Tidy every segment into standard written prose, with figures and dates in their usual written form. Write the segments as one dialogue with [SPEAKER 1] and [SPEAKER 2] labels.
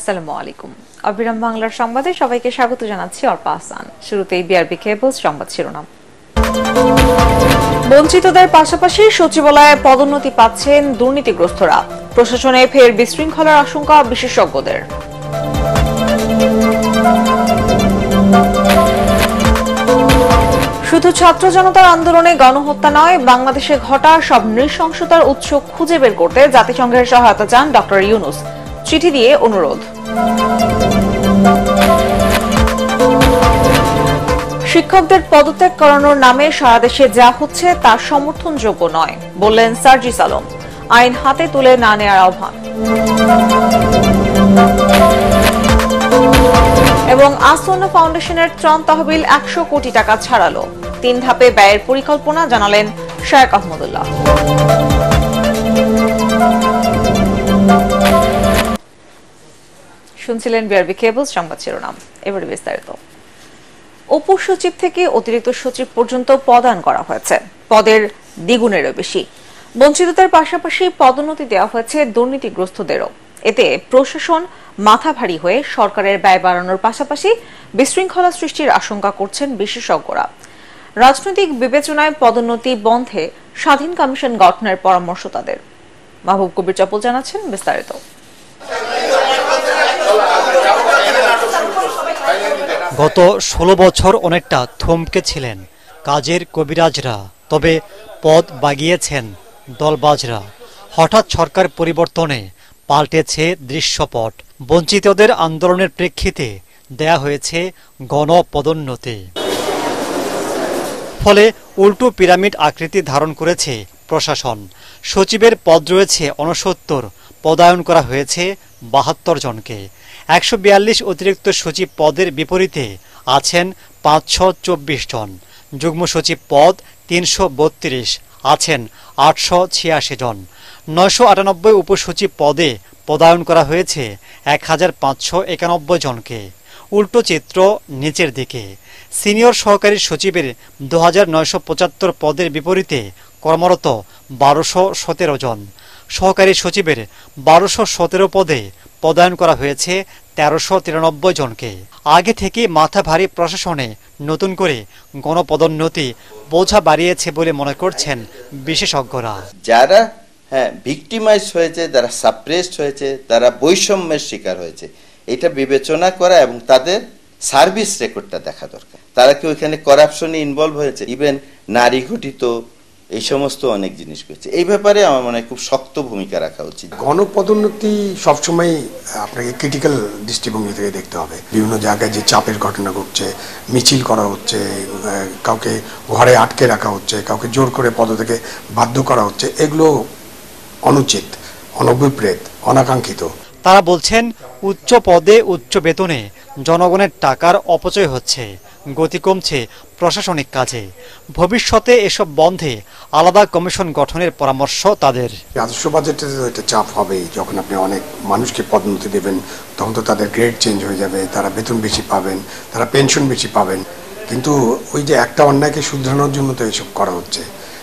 [SPEAKER 1] আসসালামু আলাইকুম। অবিরাম বাংলার সংবাদে সবাইকে স্বাগত জানাচ্ছি অর্পা হাসান। শুরুতেই বিআরবি কেবলস সংবাদ শিরোনাম। বঞ্চিতদের পাশাপাশি সচিবালয়ে পদোন্নতি পাচ্ছেন দুর্নীতিগ্রস্তরা। প্রশাসনে ফের বিশৃঙ্খলার আশঙ্কা বিশেষজ্ঞদের। শুধু ছাত্র জনতার আন্দোলনে গণহত্যা নয়, বাংলাদেশে ঘটা সব নৃশংসতার উৎস খুঁজে বের করতে জাতিসংঘের সহায়তা চান ডক্টর ইউনূস। চিঠি দিয়ে অনুরোধ। শিক্ষকদের পদত্যাগ করানোর নামে সারা দেশে যা হচ্ছে তা সমর্থনযোগ্য নয়, বললেন সার্জিস আলম। আইন হাতে তুলে না নেওয়ার আহ্বান। এবং আসন্ন ফাউন্ডেশনের ত্রাণ তহবিল 100 কোটি টাকা ছাড়ালো। 3 ধাপে ব্যয়ের পরিকল্পনা জানালেন শায়েখ আহমদুল্লাহ। শুনছিলেন বিআরবি কেবলস সংবাদ শিরোনাম। এবারে বিস্তারিত। উপসচিব থেকে অতিরিক্ত সচিব পর্যন্ত পদায়ন করা হয়েছে, পদের দ্বিগুণেরও বেশি। বঞ্চিতদের পাশাপাশি পদোন্নতি দেওয়া হয়েছে দুর্নীতিগ্রস্তদেরও। এতে প্রশাসন মাথা ভারী হয়ে সরকারের ব্যয় বাড়ানোর পাশাপাশি বিশৃঙ্খলা সৃষ্টির আশঙ্কা করছেন বিশেষজ্ঞরা। রাজনৈতিক বিবেচনায় পদোন্নতি বন্ধে স্বাধীন কমিশন গঠনের পরামর্শ তাদের। মাহবুব কবির চপল জানাচ্ছেন বিস্তারিত।
[SPEAKER 2] গত 16 বছর অনেকটা থমকে ছিলেন কাজের কবিরাজরা, তবে পদ বাগিয়েছেন দলবাজরা। হঠাৎ সরকার পরিবর্তনে পাল্টেছে দৃশ্যপট। বঞ্চিতদের আন্দোলনের প্রেক্ষিতে দেয়া হয়েছে গণপদোন্নতি। ফলে উল্টো পিরামিড আকৃতি ধারণ করেছে প্রশাসন। সচিবের পদ রয়েছে 69, পদায়ন করা হয়েছে 72 জনকে। 142 অতিরিক্ত সচিব পদের বিপরীতে আছেন 524 জন। যুগ্ম সচিব পদ 332, আছেন 886 জন। 998 উপসচিব পদে পদায়ন করা হয়েছে 1591 জনকে। উল্টো চিত্র নিচের দিকে। সিনিয়র সহকারী সচিবের 2975 পদের বিপরীতে কর্মরত 1217 জন। সহকারী সচিবের 1217 পদে পদায়ন করা হয়েছে 1393 জনকে। আগে থেকে মাথা ভারী প্রশাসনে নতুন করে গণপদোন্নতি বোঝা বাড়িয়েছে বলে মনে করছেন বিশেষজ্ঞরা।
[SPEAKER 3] যারা ভিক্টিমাইজ হয়েছে, যারা সাপ্রেসড হয়েছে, তারা বৈষম্যের শিকার হয়েছে, এটা বিবেচনা করা এবং তাদের সার্ভিস রেকর্ডটা দেখা দরকার। তারা কি ওইখানে করাপশনে ইনভলভ হয়েছে, ইভেন নারী ঘটিত এই সমস্ত অনেক জিনিস করছে। এই ব্যাপারে আমার মনে হয় খুব শক্ত ভূমিকা রাখা উচিত।
[SPEAKER 4] গণপদোন্নতি সবসময় আপনাকে ক্রিটিক্যাল দৃষ্টিভঙ্গি থেকে দেখতে হবে। বিভিন্ন জায়গায় যে চাপের ঘটনা ঘটছে, মিছিল করা হচ্ছে, কাউকে ঘরে আটকে রাখা হচ্ছে, কাউকে জোর করে পদ থেকে বাধ্য করা হচ্ছে, এগুলো অনুচিত, অনভিপ্রেত, অনাকাঙ্ক্ষিত।
[SPEAKER 2] তারা বলছেন উচ্চ পদে উচ্চ বেতনে জনগণের টাকার অপচয় হচ্ছে, গতি কমছে প্রশাসনিক কাজে। ভবিষ্যতে এসব বন্ধে আলাদা কমিশন গঠনের পরামর্শ তাদের।
[SPEAKER 4] রাজস্ব বাজেটে একটা চাপ হবেই। যখন আপনি অনেক মানুষকে পদোন্নতি দেবেন তখন তো তাদের গ্রেড চেঞ্জ হয়ে যাবে, তারা বেতন বেশি পাবেন, তারা পেনশন বেশি পাবেন। কিন্তু ওই যে একটা অন্যায়কে শুধরানোর জন্য তো এসব করা হচ্ছে,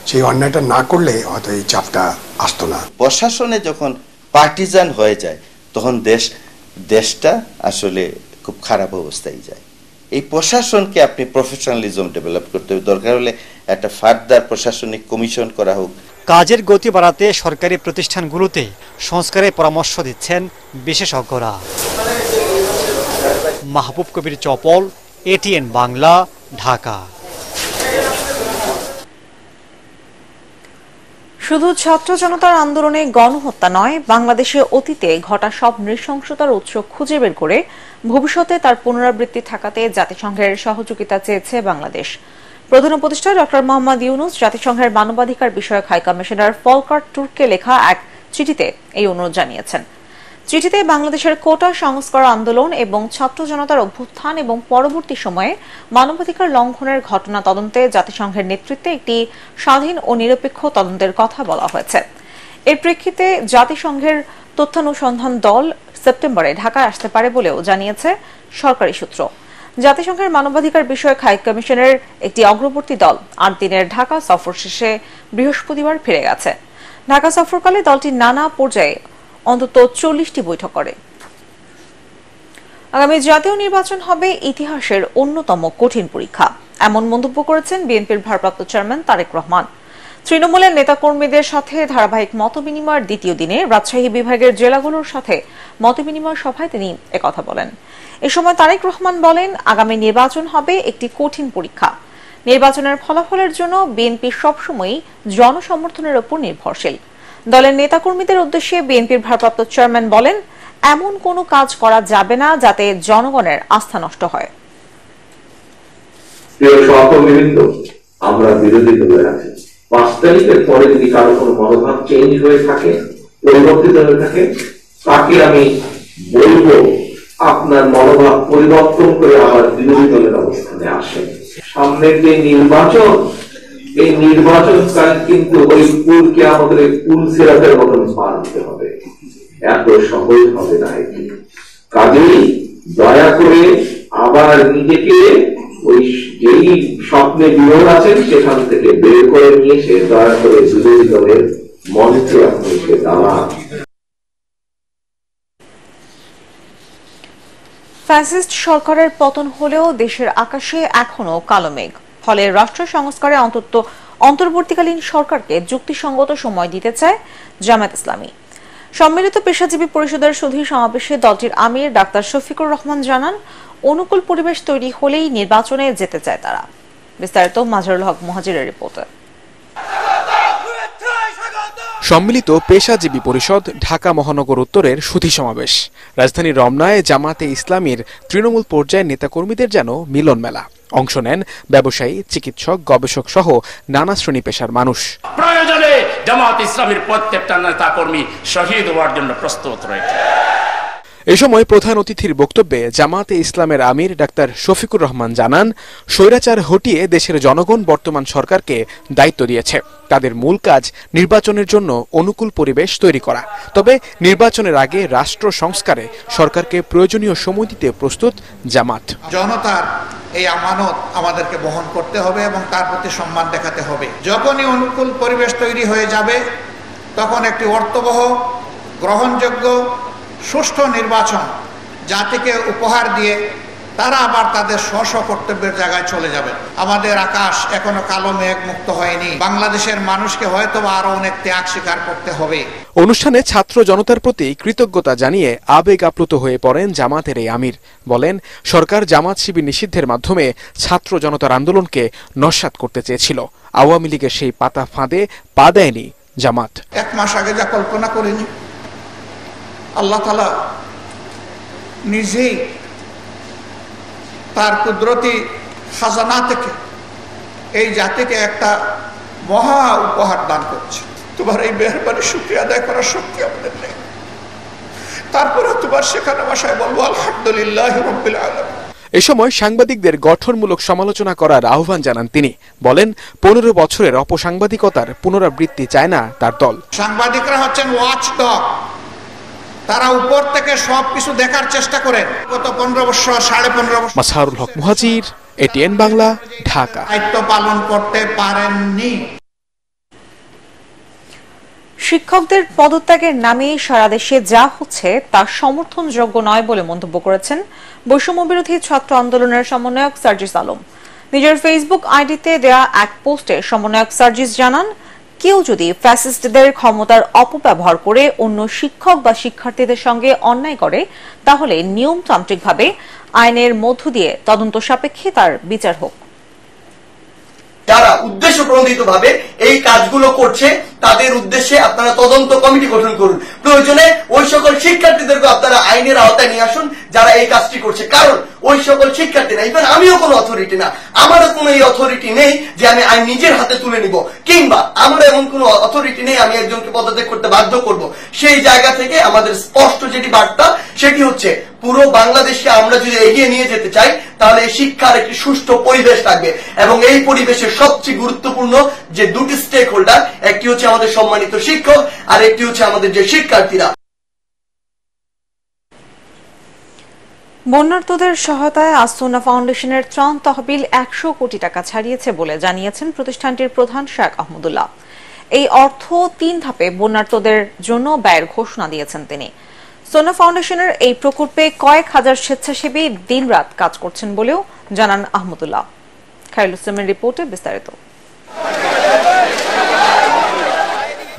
[SPEAKER 4] সেই অন্যায়টা না করলে হয়তো এই চাপটা আসতো না।
[SPEAKER 3] প্রশাসনে যখন পার্টিজান হয়ে যায় তখন দেশটা আসলে খুব খারাপ অবস্থায় যায়। এই প্রশাসনকে আপনি প্রফেশনালিজম ডেভেলপ করতে হবে। দরকার হলে একটা ফার্দার প্রশাসনিক কমিশন করা হোক।
[SPEAKER 2] কাজের গতি বাড়াতে সরকারি প্রতিষ্ঠানগুলোতে সংস্কারের পরামর্শ দিচ্ছেন বিশেষজ্ঞরা। মাহবুব কবির চপল, এটিএন বাংলা, ঢাকা।
[SPEAKER 1] শুধু ছাত্র জনতার আন্দোলনে গণহত্যা নয়, বাংলাদেশে অতীতে ঘটা সব নৃশংসতার উৎস খুঁজে বের করে ভবিষ্যতে তার পুনরাবৃত্তি ঠেকাতে জাতিসংঘের সহযোগিতা চেয়েছে বাংলাদেশ। প্রধান উপদেষ্টা ডক্টর মোহাম্মদ ইউনূস জাতিসংঘের মানবাধিকার বিষয়ক হাই কমিশনার ফলকার টুর্ককে লেখা এক চিঠিতে এই অনুরোধ জানিয়েছেন। চিঠিতে বাংলাদেশের কোটা সংস্কার আন্দোলন এবং ছাত্র জনতার অভ্যুত্থান এবং পরবর্তী সময়ে মানবাধিকার লঙ্ঘনের ঘটনা তদন্তে জাতিসংঘের নেতৃত্বে একটি স্বাধীন ও নিরপেক্ষ তদন্তের কথা বলা হয়েছে। এর প্রেক্ষিতে জাতিসংঘের তথ্যানুসন্ধান দল সেপ্টেম্বরে ঢাকায় আসতে পারে বলেও জানিয়েছে সরকারি সূত্র। জাতিসংঘের মানবাধিকার বিষয়ক হাই কমিশনের একটি অগ্রবর্তী দল 8 দিনের ঢাকা সফর শেষে বৃহস্পতিবার ফিরে গেছে। ঢাকা সফরকালে দলটি নানা পর্যায়ে অন্তত 40টি বৈঠক করে। আগামী জাতীয় নির্বাচন হবে ইতিহাসের অন্যতম কঠিন পরীক্ষা, এমন মন্তব্য করেছেন বিএনপির ভারপ্রাপ্ত চেয়ারম্যান তারেক রহমান। তৃণমূলের নেতাকর্মীদের সাথে ধারাবাহিক মতবিনিময়ের দ্বিতীয় দিনে রাজশাহী বিভাগের জেলাগুলোর সাথে মতবিনিময় সভায় তিনি একথা বলেন। এ সময় তারেক রহমান বলেন, আগামী নির্বাচন হবে একটি কঠিন পরীক্ষা। নির্বাচনের ফলাফলের জন্য বিএনপি সবসময়ই জনসমর্থনের উপর নির্ভরশীল। দলের নেতাকর্মীদের উদ্দেশ্যে বিএনপির ভারপ্রাপ্ত চেয়ারম্যান বলেন, এমন কোনো কাজ করা যাবে না যাতে জনগণের আস্থা নষ্ট হয়।
[SPEAKER 5] আমরা বিরোধী দলে আছি, 5 তারিখের পরে যদি কারো কোনো মনোভাব চেঞ্জ হয়ে থাকে, পরিবর্তিত হয়ে থাকে, তাকে আমি বলবো আপনার মনোভাব পরিবর্তন করে আবার বিরোধী দলের অবস্থানে আসেন। সামনের যে নির্বাচন, এই নির্বাচনকাল কিন্তু ওই পুলকে আমাদের পুল সিরাতের মতন পার দিতে হবে, এত সহজ হবে না এটি। কাজেই দয়া করে আবার নিজেকে ওই যেই স্বপ্নে বিরোধ আছেন সেখান থেকে বের করে নিয়ে এসে দয়া করে বিরোধী দলের মঞ্চে আপনি এসে দাঁড়ান।
[SPEAKER 1] ফ্যাসিস্ট সরকারের পতন হলেও দেশের আকাশে এখনো কালো মেঘ। ফলে রাষ্ট্র সংস্কারে অন্তর্বর্তীকালীন সরকারকে যুক্তিসঙ্গত সময় দিতে চায় জামায়াত ইসলামী। সম্মিলিত পেশাজীবী পরিষদের সুধী সমাবেশে দলটির আমির ডাক্তার শফিকুর রহমান জানান, অনুকূল পরিবেশ তৈরি হলেই নির্বাচনে যেতে চায় তারা। বিস্তারিত মাজহারুল হক মুহাজিরের রিপোর্টে।
[SPEAKER 6] সম্মিলিত পেশাজীবী পরিষদ ঢাকা মহানগর উত্তরের সুধী সমাবেশ। রাজধানীর রমনায় জামায়াতে ইসলামীর তৃণমূল পর্যায়ের নেতাকর্মীদের যেন মিলন মেলা। অংশ নেন ব্যবসায়ী, চিকিৎসক, গবেষক সহ নানা শ্রেণী পেশার মানুষ।
[SPEAKER 7] প্রয়োজনে জামায়াতে ইসলামীর প্রত্যেকটা নেতাকর্মী শহীদ হওয়ার জন্য প্রস্তুত রয়েছে।
[SPEAKER 6] এ সময় প্রধান অতিথির বক্তব্যে জামায়াতে ইসলামের আমির ডাক্তার শফিকুর রহমান জানান, স্বৈরাচার হটিয়ে দেশের জনগণ বর্তমান সরকারকে দায়িত্ব দিয়েছে। তাদের মূল কাজ নির্বাচনের জন্য অনুকূল পরিবেশ তৈরি করা। তবে নির্বাচনের আগে রাষ্ট্র সংস্কারে সরকারকে প্রয়োজনীয় সময় দিতে প্রস্তুত জামাত।
[SPEAKER 8] জনতার এই আমানত আমাদেরকে বহন করতে হবে এবং তার প্রতি সম্মান দেখাতে হবে। যখনই অনুকূল পরিবেশ তৈরি হয়ে যাবে, তখন একটি অর্থবহ, গ্রহণযোগ্য, সুষ্ঠু নির্বাচন জাতিকে উপহার দিয়ে তারা আবার তাদের স্ব কর্তব্যের জায়গায় চলে যাবে। আমাদের আকাশ এখনো কালো মেঘ মুক্ত হয়নি। বাংলাদেশের মানুষকে হয়তো আরো অনেক ত্যাগ স্বীকার করতে হবে।
[SPEAKER 6] অনুষ্ঠানে ছাত্র জনতার প্রতি কৃতজ্ঞতা জানিয়ে আবেগ আপ্লুত হয়ে পড়েন জামাতের এই আমির। বলেন, সরকার জামাত শিবির নিষিদ্ধের মাধ্যমে ছাত্র জনতার আন্দোলনকে নস্যাৎ করতে চেয়েছিল। আওয়ামী লীগের সেই পাতা ফাঁদে পা দেয়নি জামাত।
[SPEAKER 8] 1 মাস আগে যা কল্পনা করিনি, আল্লাহ তাআলা নিজেই তার কুদরতি খাজানা থেকে এই জাতিকে একটা মহা উপহার দান করছে। তোমার এই মেহেরবানি শুকরিয়া আদায় করার শক্তি আমাদের নেই। তারপরে তোমার সেখানে ভাষায় বলবো আলহামদুলিল্লাহ রাব্বিল আলামিন।
[SPEAKER 6] এ সময় সাংবাদিকদের গঠনমূলক সমালোচনা করার আহ্বান জানান তিনি। বলেন, 15 বছরের অপসাংবাদিকতার পুনরাবৃত্তি চায় না তার দল।
[SPEAKER 8] সাংবাদিকরা হচ্ছেন ওয়াচডগ, তারা উপর থেকে সবকিছু দেখার চেষ্টা করেন। গত 15 বছর, 15.5 বছর
[SPEAKER 6] মাজহারুল হক মুহাজির, এটিএন বাংলা, ঢাকা।
[SPEAKER 8] দায়িত্ব পালন করতে পারেননি।
[SPEAKER 1] শিক্ষকদের পদত্যাগের নামে সারা দেশে যা হচ্ছে তা সমর্থনযোগ্য নয় বলে মন্তব্য করেছেন বৈষম্য বিরোধী ছাত্র আন্দোলনের সমন্বয়ক সার্জিস আলম। নিজের ফেসবুক আইডিতে দেয়া এক পোস্টে সমন্বয়ক সার্জিস জানান, কেউ যদি ফ্যাসিস্টদের ক্ষমতার অপব্যবহার করে অন্য শিক্ষক বা শিক্ষার্থীদের সঙ্গে অন্যায় করে, তাহলে নিয়মতান্ত্রিকভাবে আইনের মধ্য দিয়ে তদন্ত সাপেক্ষে তার বিচার হোক।
[SPEAKER 9] যারা উদ্দেশ্য প্রণোদিতভাবে এই কাজগুলো করছে তাদের উদ্দেশ্যে আপনারা তদন্ত কমিটি গঠন করুন। প্রয়োজনে ওই সকল শিক্ষার্থীদেরকে আপনারা আইনের আওতায় নিয়ে আসুন যারা এই কাজটি করছে। কারণ ওই সকল শিক্ষার্থীরা, ইভেন আমিও কোনো অথরিটি না, আমারও কোনো এই অথরিটি নেই যে আমি আইন নিজের হাতে তুলে নিব, কিংবা আমার এমন কোনো অথরিটি নেই আমি একজনকে পদত্যাগ করতে বাধ্য করব। সেই জায়গা থেকে আমাদের স্পষ্ট যেটি বার্তা, সেটি হচ্ছে পুরো বাংলাদেশকে আমরা যদি এগিয়ে নিয়ে যেতে চাই তাহলে শিক্ষার একটি সুষ্ঠু পরিবেশ থাকবে। এবং এই পরিবেশের সবচেয়ে গুরুত্বপূর্ণ যে দুটি স্টেক হোল্ডার, একটি হচ্ছে আমাদের সম্মানিত শিক্ষক আর একটি হচ্ছে আমাদের যে শিক্ষার্থীরা।
[SPEAKER 1] বন্যার্তদের সহায়তায় আসুন্না ফাউন্ডেশনের ত্রাণ তহবিল 100 কোটি টাকা ছাড়িয়েছে বলে জানিয়েছেন প্রতিষ্ঠানটির প্রধান শেখ আহমদুল্লাহ। এই অর্থ 3 ধাপে বন্যার্তদের জন্য ব্যয়ের ঘোষণা দিয়েছেন তিনি। সোনা ফাউন্ডেশনের এই প্রকল্পে কয়েক হাজার স্বেচ্ছাসেবী দিনরাত কাজ করছেন বলেও জানান আহমদুল্লাহ। খায়রুল ইসলামের রিপোর্টে বিস্তারিত।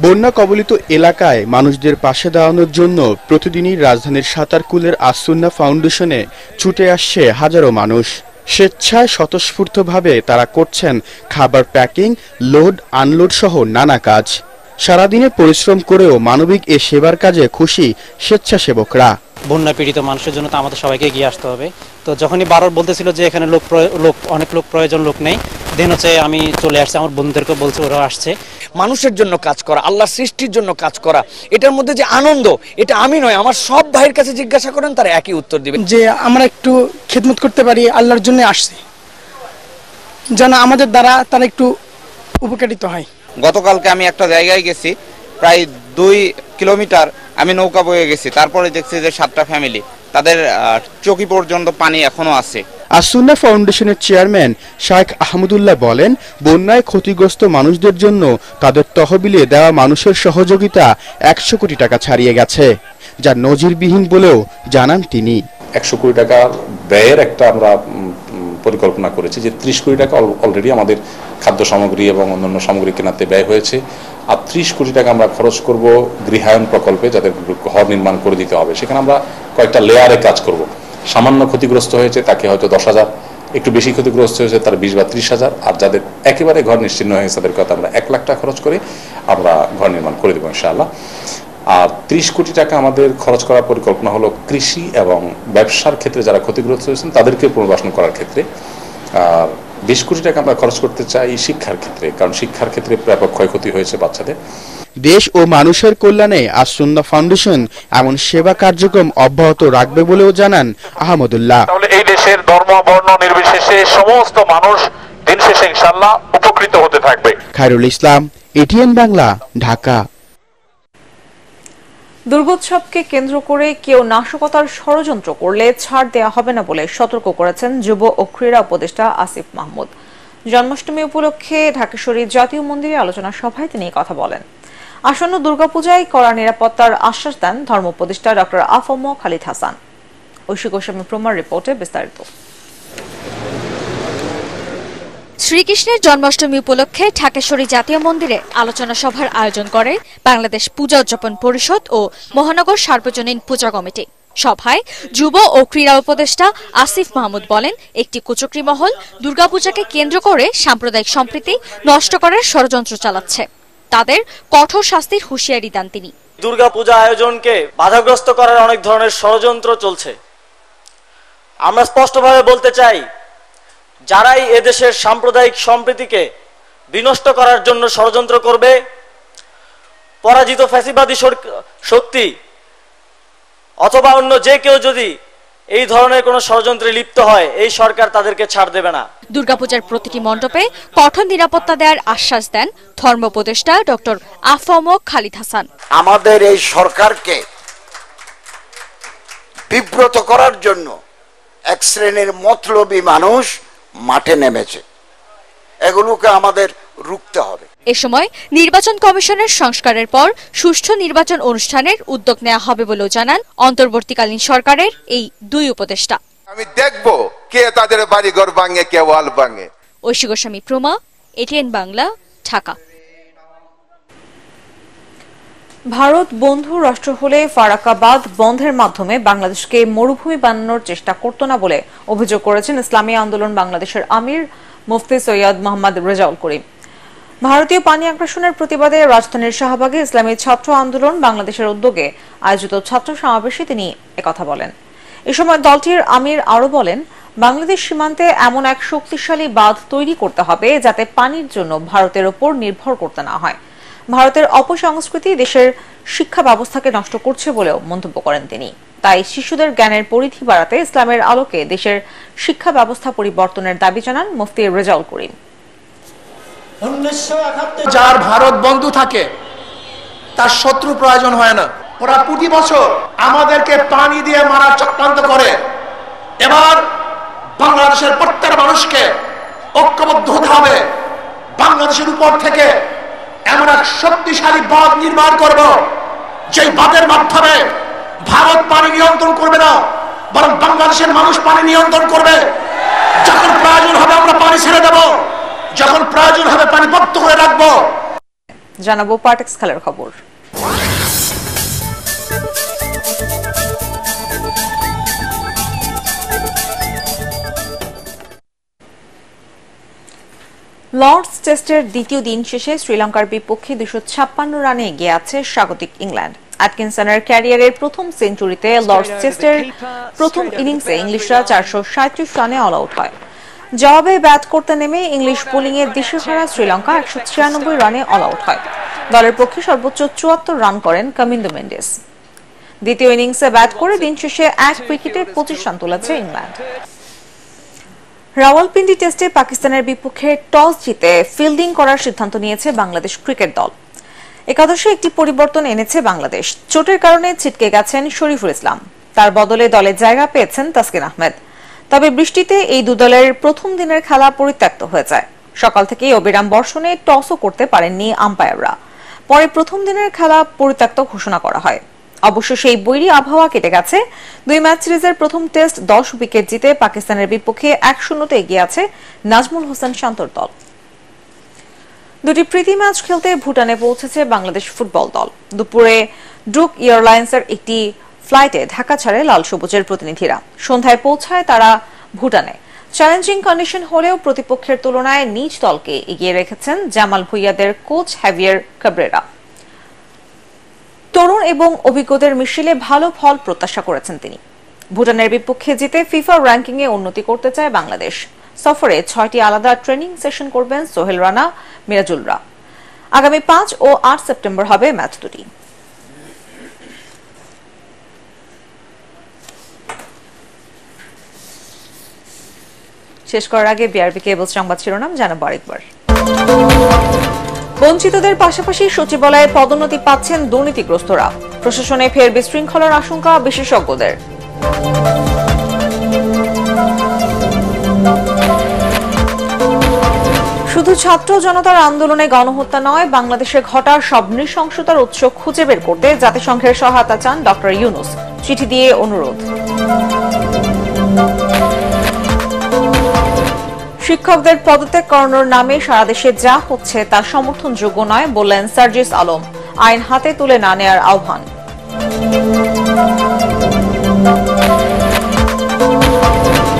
[SPEAKER 10] বন্যা কবলিত এলাকায় মানুষদের পাশে দাঁড়ানোর জন্য প্রতিদিনই রাজধানীর সাতারকুলের আসুন্না ফাউন্ডেশনে ছুটে আসছে হাজারো মানুষ। স্বেচ্ছায় স্বতঃস্ফূর্তভাবে তারা করছেন খাবার প্যাকিং, লোড আনলোড সহ নানা কাজ। সারাদিনে পরিশ্রম করেও মানবিক এ সেবার কাজে খুশি স্বেচ্ছাসেবকরা।
[SPEAKER 2] বন্যা পীড়িত মানুষের জন্য তো আমাদের সবাইকে এগিয়ে আসতে হবে। তো যখনই বারবার বলতেছিল যে এখানে অনেক লোক প্রয়োজন, লোক নেই, দেন হচ্ছে আমি চলে আসছি, আমার বন্ধুদেরকে বলছে, ওরাও আসছে।
[SPEAKER 11] মানুষের জন্য কাজ করা, আল্লাহর সৃষ্টির জন্য কাজ করা, এটার মধ্যে যে আনন্দ, এটা আমি নয়, আমার সব ভাইয়ের কাছে জিজ্ঞাসা করেন, তারা একই উত্তর দিবেন
[SPEAKER 12] যে আমরা একটু খেদমত করতে পারি, আল্লাহর জন্য আসছি, যেন আমাদের দ্বারা তারা একটু উপকৃত হয়।
[SPEAKER 13] গতকালকে আমি একটা জায়গায় গেছি, প্রায় 2 কিলোমিটার আমি নৌকা বয়ে গেছি, তারপরে দেখছি যে 7টা ফ্যামিলি, তাদের চকি পর্যন্ত পানি এখনো আছে।
[SPEAKER 10] আসুন্না ফাউন্ডেশনের চেয়ারম্যান শাইখ আহমদুল্লাহ বলেন, বন্যায় ক্ষতিগ্রস্ত মানুষদের জন্য তাদের তহবিলে দেওয়া মানুষের সহযোগিতা 100 কোটি টাকা ছাড়িয়ে গেছে, যা নজিরবিহীন বলেও জানান তিনি।
[SPEAKER 14] 100 কোটি টাকা ব্যয়ের একটা আমরা পরিকল্পনা করেছি, যে 30 কোটি টাকা অলরেডি আমাদের খাদ্য সামগ্রী এবং অন্যান্য সামগ্রী কেনাতে ব্যয় হয়েছে, আর 30 কোটি টাকা আমরা খরচ করব গৃহায়ন প্রকল্পে, যাদের ঘর নির্মাণ করে দিতে হবে। সেখানে আমরা কয়েকটা লেয়ারে কাজ করব। সামান্য ক্ষতিগ্রস্ত হয়েছে তাকে হয়তো 10,000, একটু বেশি ক্ষতিগ্রস্ত হয়েছে তার 20 বা 30,000, আর যাদের একেবারে ঘর নিশ্চিহ্ন হয়ে গেছে তাদেরকে হয়তো আমরা 1 লাখ টাকা খরচ করে আমরা ঘর নির্মাণ করে দেবো ইনশাআল্লাহ। আর 30 কোটি টাকা আমাদের খরচ করার পরিকল্পনা হলো কৃষি এবং ব্যবসার ক্ষেত্রে যারা ক্ষতিগ্রস্ত হয়েছেন তাদেরকে পুনর্বাসন করার ক্ষেত্রে। আর 20 কোটি টাকা আমরা খরচ করতে চাই শিক্ষার ক্ষেত্রে, কারণ শিক্ষার ক্ষেত্রে ব্যাপক ক্ষয়ক্ষতি হয়েছে বাচ্চাদের।
[SPEAKER 10] দেশ ও মানুষের কল্যাণে আসুন্না ফাউন্ডেশন এমন সেবা কার্যক্রম অব্যাহত রাখবে বলেও জানান আহমদুল্লাহ।
[SPEAKER 15] তাহলে এই দেশের ধর্ম বর্ণ নির্বিশেষে সমস্ত মানুষ দিন শেষে ইনশাআল্লাহ উপকৃত হতে থাকবে।
[SPEAKER 10] খায়রুল ইসলাম, এটিএন বাংলা, ঢাকা।
[SPEAKER 1] দুর্গোৎসবকে কেন্দ্র করে কেউ নাশকতার ষড়যন্ত্র করলে ছাড় দেওয়া হবে না বলে সতর্ক করেছেন যুব ও ক্রীড়া উপদেষ্টা আসিফ মাহমুদ। জন্মাষ্টমী উপলক্ষে ঢাকেশ্বরী জাতীয় মন্দিরে আলোচনা সভায় তিনি কথা বলেন। আসন্ন দুর্গাপূজায় কড়া নিরাপত্তার আশ্বাস দেন ধর্ম উপদেষ্টা ডক্টর আফম খালিদ হাসান। ঐশী গোস্বামী প্রমার রিপোর্টে বিস্তারিত।
[SPEAKER 16] শ্রীকৃষ্ণের জন্মাষ্টমী উপলক্ষে ঢাকেশ্বরী জাতীয় মন্দিরে আলোচনা সভার আয়োজন করে বাংলাদেশ পূজা উদযাপন পরিষদ ও মহানগর সার্বজনীন পূজা কমিটি। সভায় যুব ও ক্রীড়া উপদেষ্টা আসিফ মাহমুদ বলেন, একটি কুচক্রী মহল দুর্গাপূজাকে কেন্দ্র করে সাম্প্রদায়িক সম্প্রীতি নষ্ট করার ষড়যন্ত্র চালাচ্ছে, তাদের কঠোর শাস্তির হুঁশিয়ারি দেন তিনি।
[SPEAKER 17] দুর্গাপূজা আয়োজনকে বাধাগ্রস্ত করার অনেক ধরনের ষড়যন্ত্র চলছে। আমরা স্পষ্টভাবে বলতে চাই, যারাই এদেশের সাম্প্রদায়িক সম্প্রীতিকে বিনষ্ট করার জন্য ষড়যন্ত্র করবে, পরাজিত ফ্যাসিবাদী শক্তি অথবা অন্য যে কেউ যদি এই ধরনের কোন ষড়যন্ত্রে লিপ্ত হয়, এই সরকার তাদেরকে ছাড় দেবে না।
[SPEAKER 16] দুর্গাপূজার প্রতিটি মণ্ডপে কঠোর নিরাপত্তা দেওয়ার আশ্বাস দেন ধর্ম উপদেষ্টা ডক্টর আফম খালিদ হাসান।
[SPEAKER 18] আমাদের এই সরকারকে বিব্রত করার জন্য এক শ্রেণীর মতলবী মানুষ মাঠে নেমেছে, এগুলোকে আমাদের রুখতে হবে।
[SPEAKER 16] এ সময় নির্বাচন কমিশনের সংস্কারের পর সুষ্ঠু নির্বাচন অনুষ্ঠানের উদ্যোগ নেওয়া হবে বলেও জানান অন্তর্বর্তীকালীন সরকারের এই দুই উপদেষ্টা।
[SPEAKER 19] আমি দেখব কে তাদের বাড়িঘর ভাঙে, কে ওয়াল ভাঙে।
[SPEAKER 16] ঐশী গোস্বামী প্রমা, এটিএন বাংলা, ঢাকা।
[SPEAKER 1] ভারত বন্ধু রাষ্ট্র হলে ফারাক্কাবাদ বন্ধের মাধ্যমে বাংলাদেশকে মরুভূমি বানানোর চেষ্টা করত না বলে অভিযোগ করেছেন ইসলামী আন্দোলন বাংলাদেশের আমির মুফতি সৈয়দ মোহাম্মদ রেজাউল করিম। ভারতীয় পানি আগ্রাসনের প্রতিবাদে রাজধানীর শাহবাগে ইসলামী ছাত্র আন্দোলন বাংলাদেশের উদ্যোগে আয়োজিত ছাত্র সমাবেশে তিনি একথা বলেন। এ সময় দলটির আমির আরও বলেন, বাংলাদেশ সীমান্তে এমন এক শক্তিশালী বাঁধ তৈরি করতে হবে যাতে পানির জন্য ভারতের ওপর নির্ভর করতে না হয়। ভারতের অপসংস্কৃতি দেশের শিক্ষা ব্যবস্থাকে নষ্ট করছে বলেও মন্তব্য করেন তিনি। তাই শিশুদের জ্ঞানের পরিধি বাড়াতে ইসলামের আলোকে দেশের শিক্ষা ব্যবস্থা পরিবর্তনের দাবি জানান মুফতি রেজাউল করিম।
[SPEAKER 20] যার ভারত বন্ধু থাকে তার শত্রু প্রয়োজন হয় না। ওরা প্রতি বছর আমাদেরকে পানি দিয়ে মারার চক্রান্ত করে। এবার বাংলাদেশের প্রত্যেক মানুষকে ঐক্যবদ্ধ হতে হবে। বাংলাদেশের উপর থেকে এমন এক শক্তিশালী বাঁধ নির্মাণ করব, যে বাঁধের মাধ্যমে ভারত পানি নিয়ন্ত্রণ করবে না, বরং বাংলাদেশের মানুষ পানি নিয়ন্ত্রণ করবে। যখন প্রয়োজন হবে আমরা পানি ছেড়ে দেব, যখন প্রয়োজন হবে পানি বন্ধ করে রাখবো।
[SPEAKER 1] জানাবো পার্টেক্স খেলার খবর। লর্ডস টেস্টের দ্বিতীয় দিন শেষে শ্রীলঙ্কার বিপক্ষে 256 রানে এগিয়ে আছে স্বাগতিক ইংল্যান্ড। অ্যাটকিনসনের ক্যারিয়ারের প্রথম সেঞ্চুরিতে লর্ডস টেস্টের প্রথম ইনিংসে ইংলিশরা 437 রানে অল আউট হয়। জবাবে ব্যাট করতে নেমে ইংলিশ বোলিংয়ে দিশেহারা শ্রীলঙ্কা 196 রানে অল আউট হয়। দলের পক্ষে সর্বোচ্চ 74 রান করেন কামিন্দো মেন্ডেস। দ্বিতীয় ইনিংসে ব্যাট করে দিন শেষে 1 উইকেটে 25 রান তুলেছে ইংল্যান্ড। রাওয়ালপিন্ডি টেস্টে পাকিস্তানের বিপক্ষে টস জিতে ফিল্ডিং করার সিদ্ধান্ত নিয়েছে বাংলাদেশ ক্রিকেট দল। একাদশে একটি পরিবর্তন এনেছে বাংলাদেশ। চোটের কারণে ছিটকে গেছেন শরীফুল ইসলাম, তার বদলে দলে জায়গা পেয়েছেন তাসকিন আহমেদ। তবে বৃষ্টিতে এই দু দলের প্রথম দিনের খেলা পরিত্যক্ত হয়ে যায়। সকাল থেকেই অবিরাম বর্ষণে টসও করতে পারেননি আম্পায়াররা। পরে প্রথম দিনের খেলা পরিত্যক্ত ঘোষণা করা হয়। অবশ্য সেই বৈরী আবহাওয়া কেটে গেছে। 2 ম্যাচ সিরিজের প্রথম টেস্ট 10 উইকেট জিতে পাকিস্তানের বিপক্ষে 1-0 এগিয়ে আছে নাজমুল হোসেন শান্তর দল। দুটি প্রীতি ম্যাচ খেলতে ভুটানে পৌঁছেছে বাংলাদেশ ফুটবল দল। দুপুরে ড্রুক এয়ারলাইন্সের একটি ফ্লাইটে ঢাকা ছাড়ে লাল সবুজের প্রতিনিধিরা। সন্ধ্যায় পৌঁছায় তারা ভুটানে। চ্যালেঞ্জিং কন্ডিশন হলেও প্রতিপক্ষের তুলনায় নিজ দলকে এগিয়ে রেখেছেন জামাল ভুইয়াদের কোচ হ্যাভিয়ার কাবরেরা। তরুণ এবং অভিজ্ঞদের মিশেলে ভালো ফল প্রত্যাশা করেছেন তিনি। ভুটানের বিপক্ষে জিতে ফিফা র্যাঙ্কিংয়ে উন্নতি করতে চায় বাংলাদেশ। সফরে 6টি আলাদা ট্রেনিং সেশন করবেন সোহেল রানা, মিরাজুলরা। আগামী 5 ও 8 সেপ্টেম্বর হবে ম্যাচ দুটি। শেষ করার আগে বিআরবি কেবল সংবাদ শিরোনাম জানাবো আরেকবার। বঞ্চিতদের পাশাপাশি সচিবালয়ে পদোন্নতি পাচ্ছেন দুর্নীতিগ্রস্তরা। প্রশাসনে ফের বিশৃঙ্খলার আশঙ্কা বিশেষজ্ঞদের। শুধু ছাত্র জনতার আন্দোলনে গণহত্যা নয়, বাংলাদেশে ঘটা সব নৃশংসতার উৎস খুঁজে বের করতে জাতিসংঘের সহায়তা চান ডক্টর ইউনুস। চিঠি দিয়ে অনুরোধ। শিক্ষকদের পদত্যাগ করানোর নামে সারা দেশে যা হচ্ছে তা সমর্থনযোগ্য নয় বললেন সার্জিস আলম। আইন হাতে তুলে না নেয়ার আহ্বান।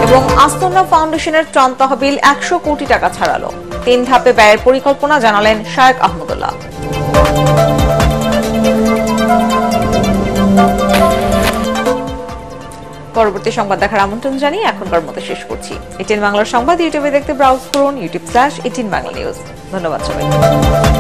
[SPEAKER 1] এবং আস্তনা ফাউন্ডেশনের ত্রাণ তহবিল 100 কোটি টাকা ছাড়ালো। 3 ধাপে ব্যয়ের পরিকল্পনা জানালেন শায়েক আহমদুল্লাহ। পরবর্তী সংবাদ দেখার আমন্ত্রণ জানিয়ে এখনকার মতো শেষ করছি। এটিএন বাংলার সংবাদ ইউটিউবে দেখতে ব্রাউজ করুন youtube/18 বাংলা নিউজ। ধন্যবাদ সবাইকে।